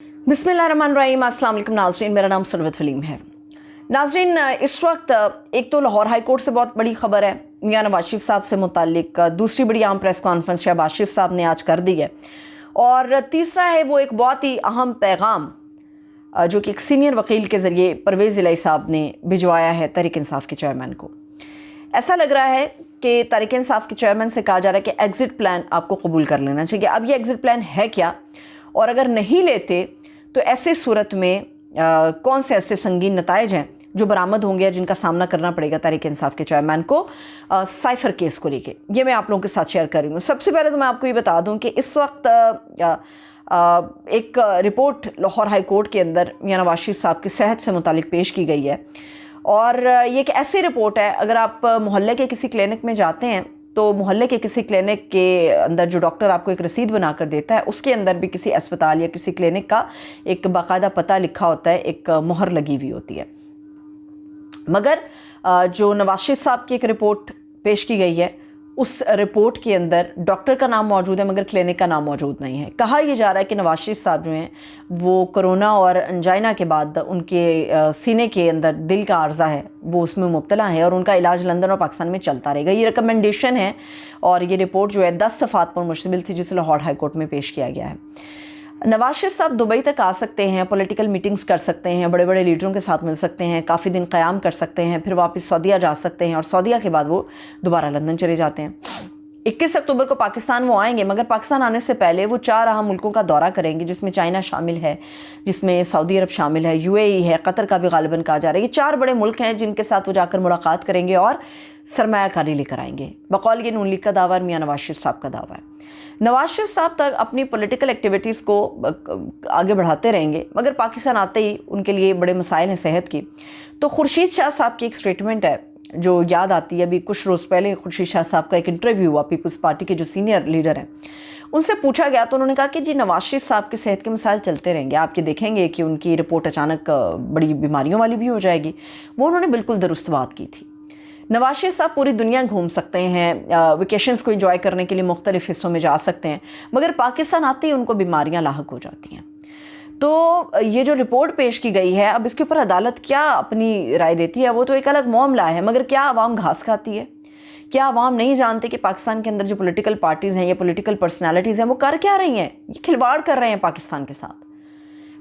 बिस्मिल्लाहिर्रहमानिर्रहीम। अस्सलाम वालेकुम नाज़रीन, मेरा नाम सरवत फलीम है। नाज़रीन, इस वक्त एक तो लाहौर हाई कोर्ट से बहुत बड़ी खबर है, मियां नवाज शरीफ साहब से मुतालिक दूसरी बड़ी आम प्रेस कॉन्फ्रेंस शहबाज शरीफ साहब ने आज कर दी है, और तीसरा है वो एक बहुत ही अहम पैगाम जो कि एक सीनियर वकील के ज़रिए परवेज़ इलाही साहब ने भिजवाया है तहरीक इंसाफ के चेयरमैन को। ऐसा लग रहा है कि तहरीक इंसाफ के चेयरमैन से कहा जा रहा है कि एग्ज़िट प्लान आपको कबूल कर लेना चाहिए। अब ये एग्ज़िट प्लान है क्या, और अगर नहीं लेते तो ऐसे सूरत में कौन से ऐसे संगीन नताइज हैं जो बरामद होंगे या जिनका सामना करना पड़ेगा तहरीक इंसाफ के चेयरमैन को साइफर केस को लेके, ये मैं आप लोगों के साथ शेयर कर रही हूँ। सबसे पहले तो मैं आपको ये बता दूँ कि इस वक्त एक रिपोर्ट लाहौर हाई कोर्ट के अंदर मियां नवाज शरीफ साहब की सेहत से मुतालिक पेश की गई है, और ये एक ऐसी रिपोर्ट है, अगर आप मोहल्ले के किसी क्लिनिक में जाते हैं तो मोहल्ले के किसी क्लिनिक के अंदर जो डॉक्टर आपको एक रसीद बना कर देता है, उसके अंदर भी किसी अस्पताल या किसी क्लिनिक का एक बाकायदा पता लिखा होता है, एक मोहर लगी हुई होती है। मगर जो नवाज शरीफ साहब की एक रिपोर्ट पेश की गई है, उस रिपोर्ट के अंदर डॉक्टर का नाम मौजूद है मगर क्लिनिक का नाम मौजूद नहीं है। कहा यह जा रहा है कि नवाज शरीफ साहब जो हैं वो कोरोना और अंजाइना के बाद उनके सीने के अंदर दिल का आर्जा है, वो उसमें मुब्तला है, और उनका इलाज लंदन और पाकिस्तान में चलता रहेगा। ये रिकमेंडेशन है, और ये रिपोर्ट जो है 10 सफ़ात पर मुश्तमिल थी, जिसे लाहौर हाई कोर्ट में पेश किया गया है। नवाज शरीफ साहब दुबई तक आ सकते हैं, पॉलिटिकल मीटिंग्स कर सकते हैं, बड़े बड़े लीडरों के साथ मिल सकते हैं, काफ़ी दिन क़याम कर सकते हैं, फिर वापस सऊदीया जा सकते हैं, और सऊदीया के बाद वो दोबारा लंदन चले जाते हैं। 21 अक्टूबर को पाकिस्तान वो आएंगे, मगर पाकिस्तान आने से पहले वो 4 अहम मुल्कों का दौरा करेंगे, जिसमें चाइना शामिल है, जिसमें सऊदी अरब शामिल है, UAE है, कतर का भी गालिबन कहा जा रहा है। ये 4 बड़े मुल्क हैं जिनके साथ वो जाकर मुलाकात करेंगे और सरमायाकारी लेकर आएंगे। बकौल ये नून लीग का दावा, मियां नवाज शरीफ साहब का दावा है। नवाज शरीफ साहब तक अपनी पॉलिटिकल एक्टिविटीज़ को आगे बढ़ाते रहेंगे, मगर पाकिस्तान आते ही उनके लिए बड़े मसाइल हैं सेहत की। तो खुर्शीद शाह साहब की एक स्टेटमेंट है जो याद आती है। अभी कुछ रोज़ पहले खुर्शीद शाह साहब का एक इंटरव्यू हुआ, पीपल्स पार्टी के जो सीनियर लीडर हैं, उनसे पूछा गया तो उन्होंने कहा कि जी नवाज शरीफ साहब की सेहत के मसाइल चलते रहेंगे, आप ये देखेंगे कि उनकी रिपोर्ट अचानक बड़ी बीमारियों वाली भी हो जाएगी। वो उन्होंने बिल्कुल दुरुस्त बात की थी। नवाज शरीफ साहब पूरी दुनिया घूम सकते हैं, वेकेशंस को एंजॉय करने के लिए मुख्तलिफ हिस्सों में जा सकते हैं, मगर पाकिस्तान आते ही उनको बीमारियां लाहक हो जाती हैं। तो ये जो रिपोर्ट पेश की गई है, अब इसके ऊपर अदालत क्या अपनी राय देती है वो तो एक अलग मामला है, मगर क्या आवाम घास खाती है? क्या आवाम नहीं जानते कि पाकिस्तान के अंदर जो पॉलिटिकल पार्टीज़ हैं या पॉलिटिकल पर्सनैलिटीज़ हैं वो कर क्या रही हैं? ये खिलवाड़ कर रहे हैं पाकिस्तान के साथ।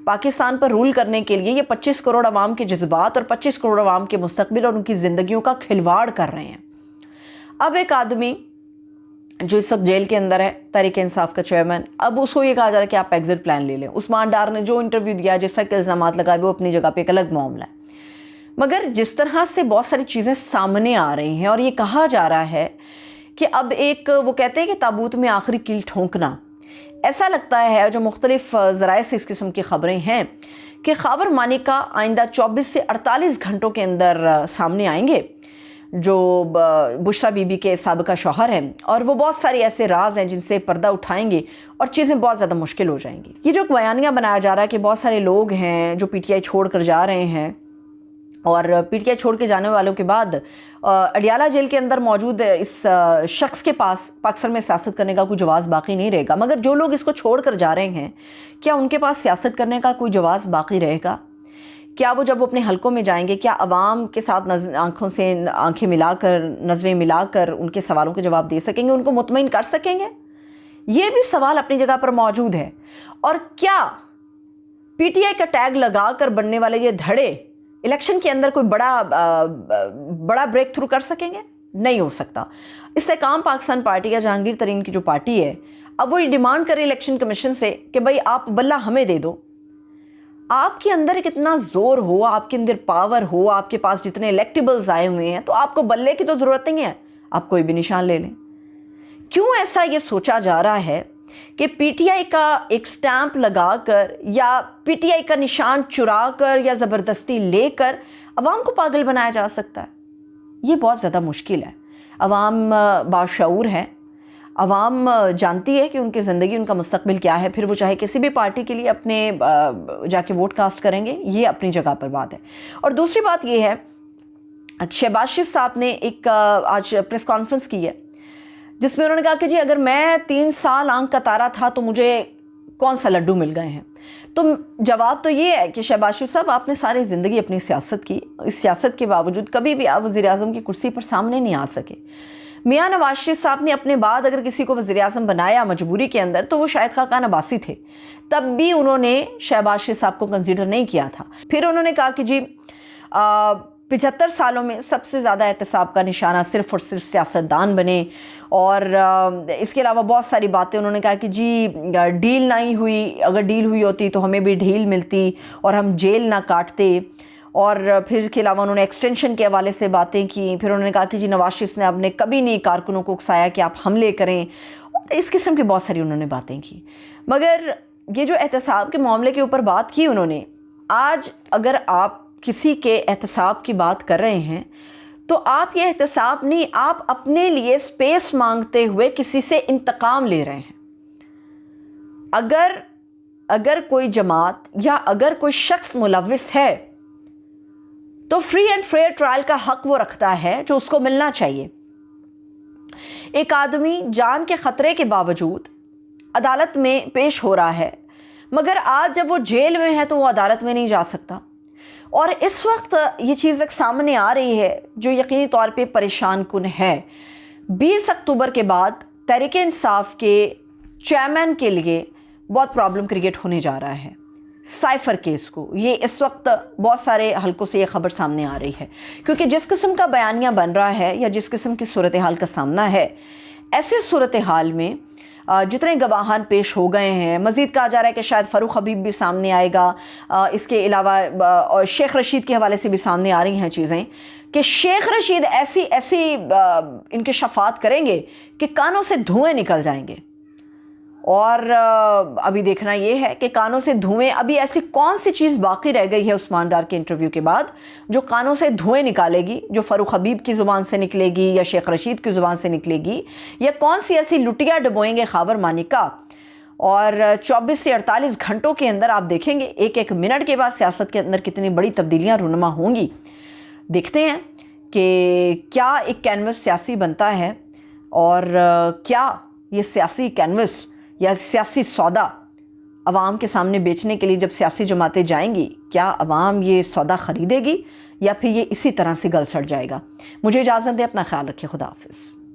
पाकिस्तान पर रूल करने के लिए ये 25 करोड़ अवाम के जज्बात और 25 करोड़ अवाम के मुस्तकबिल और उनकी ज़िंदगियों का खिलवाड़ कर रहे हैं। अब एक आदमी जो इस वक्त जेल के अंदर है, तहरीक इंसाफ का चेयरमैन, अब उसको ये कहा जा रहा है कि आप एग्जिट प्लान ले लें। उस्मान डार ने जो इंटरव्यू दिया, जिस तरह के इल्ज़ाम लगाए, वो अपनी जगह पर एक अलग मामला है। मगर जिस तरह से बहुत सारी चीज़ें सामने आ रही हैं, और ये कहा जा रहा है कि अब एक वो कहते हैं कि ताबूत में आखिरी कील ठोंकना, ऐसा लगता है जो मुख्तलिफ ज़राए से इस किस्म की ख़बरें हैं कि ख़ावर मानिका आइंदा 24 से 48 घंटों के अंदर सामने आएंगे, जो बुशरा बीबी के साबिका शौहर हैं, और वो बहुत सारे ऐसे राज हैं जिनसे पर्दा उठाएंगे और चीज़ें बहुत ज़्यादा मुश्किल हो जाएंगी। ये जो बयानिया बनाया जा रहा है कि बहुत सारे लोग हैं जो PTI छोड़ कर जा रहे हैं, और PTI छोड़ के जाने वालों के बाद अडियाला जेल के अंदर मौजूद इस शख्स के पास पाकिस्तान में सियासत करने का कोई जवाज़ बाकी नहीं रहेगा। मगर जो लोग इसको छोड़ कर जा रहे हैं, क्या उनके पास सियासत करने का कोई जवाज़ बाकी रहेगा? क्या वो जब अपने हलकों में जाएंगे, क्या आवाम के साथ आंखों से आंखें मिलाकर, नज़रें मिलाकर उनके सवालों के जवाब दे सकेंगे, उनको मुतमईन कर सकेंगे? ये भी सवाल अपनी जगह पर मौजूद है। और क्या PTI का टैग लगा कर बनने वाले ये धड़े इलेक्शन के अंदर कोई बड़ा ब्रेक थ्रू कर सकेंगे? नहीं हो सकता। इस्तेकाम पाकिस्तान पार्टी या जहांगीर तरीन की जो पार्टी है, अब वो ये डिमांड करे इलेक्शन कमीशन से कि भाई आप बल्ला हमें दे दो। आपके अंदर कितना ज़ोर हो, आपके अंदर पावर हो, आपके पास जितने इलेक्टेबल्स आए हुए हैं, तो आपको बल्ले की तो ज़रूरत नहीं है, आप कोई भी निशान ले लें। क्यों ऐसा ये सोचा जा रहा है कि PTI का एक स्टैंप लगाकर या PTI का निशान चुरा कर या ज़बरदस्ती लेकर अवाम को पागल बनाया जा सकता है? ये बहुत ज़्यादा मुश्किल है। अवाम बाशऊर है, अवाम जानती है कि उनकी ज़िंदगी, उनका मुस्तकबिल क्या है, फिर वो चाहे किसी भी पार्टी के लिए अपने जाके वोट कास्ट करेंगे, ये अपनी जगह पर बात है। और दूसरी बात ये है, शहबाज शरीफ साहब ने एक आज प्रेस कॉन्फ्रेंस की है, जिसमें उन्होंने कहा कि जी अगर मैं 3 साल आंख का तारा था तो मुझे कौन सा लड्डू मिल गए हैं? तो जवाब तो ये है कि शहबाज शरीफ साहब, आपने सारी ज़िंदगी अपनी सियासत की, इस सियासत के बावजूद कभी भी आप वज़ीर-ए-आज़म की कुर्सी पर सामने नहीं आ सके। मियां नवाज शरीफ साहब ने अपने बाद अगर किसी को वज़ीर-ए-आज़म बनाया मजबूरी के अंदर तो वो शाहिद खाकान अब्बासी थे, तब भी उन्होंने शहबाज शरीफ साहब को कंसीडर नहीं किया था। फिर उन्होंने कहा कि जी 75 सालों में सबसे ज़्यादा एहतसाब का निशाना सिर्फ़ और सिर्फ सियासतदान बने, और इसके अलावा बहुत सारी बातें उन्होंने कहा कि जी डील नहीं हुई, अगर डील हुई होती तो हमें भी ढील मिलती और हम जेल ना काटते। और फिर इसके अलावा उन्होंने एक्सटेंशन के हवाले से बातें की। फिर उन्होंने कहा कि जी नवाज शरीफ ने आपने कभी नहीं कारकुनों को उकसाया कि आप हमले करें, और इस किस्म की बहुत सारी उन्होंने बातें की। मगर ये जो एहतसाब के मामले के ऊपर बात की उन्होंने, आज अगर आप किसी के एहतसाब की बात कर रहे हैं तो आप ये एहतसाब नहीं, आप अपने लिए स्पेस मांगते हुए किसी से इंतकाम ले रहे हैं। अगर कोई जमात या अगर कोई शख्स मुलव्विस है तो फ्री एंड फेयर ट्रायल का हक वो रखता है जो उसको मिलना चाहिए। एक आदमी जान के ख़तरे के बावजूद अदालत में पेश हो रहा है, मगर आज जब वो जेल में है तो वो अदालत में नहीं जा सकता। और इस वक्त ये चीज़ एक सामने आ रही है जो यकीनी तौर पे परेशान कुन है। 20 अक्टूबर के बाद तहरीक इंसाफ के चेयरमैन के लिए बहुत प्रॉब्लम क्रिएट होने जा रहा है। साइफ़र केस को, ये इस वक्त बहुत सारे हलकों से ये ख़बर सामने आ रही है, क्योंकि जिस किस्म का बयानिया बन रहा है या जिस किस्म की सूरत हाल का सामना है, ऐसे सूरत हाल में जितने गवाहान पेश हो गए हैं, मज़ीद कहा जा रहा है कि शायद फ़ारूक हबीब भी सामने आएगा। इसके अलावा और शेख रशीद के हवाले से भी सामने आ रही हैं चीज़ें कि शेख रशीद ऐसी इनके शफ़ात करेंगे कि कानों से धुएँ निकल जाएंगे। और अभी देखना ये है कि कानों से धुएँ, अभी ऐसी कौन सी चीज़ बाकी रह गई है उस्मान डार के इंटरव्यू के बाद जो कानों से धुएँ निकालेगी, जो फ़ारूक हबीब की ज़ुबान से निकलेगी या शेख रशीद की ज़ुबान से निकलेगी, या कौन सी ऐसी लुटिया डबोएंगे खावर मानिका। और 24 से 48 घंटों के अंदर आप देखेंगे एक एक मिनट के बाद सियासत के अंदर कितनी बड़ी तब्दीलियाँ रूनुमा होंगी। देखते हैं कि क्या एक कैनवस सियासी बनता है, और क्या ये सियासी कैनवस या सियासी सौदा अवाम के सामने बेचने के लिए जब सियासी जमातें जाएंगी, क्या अवाम ये सौदा ख़रीदेगी या फिर ये इसी तरह से गल सड़ जाएगा। मुझे इजाज़त दें, अपना ख्याल रखिए, खुदा हाफ़िज़।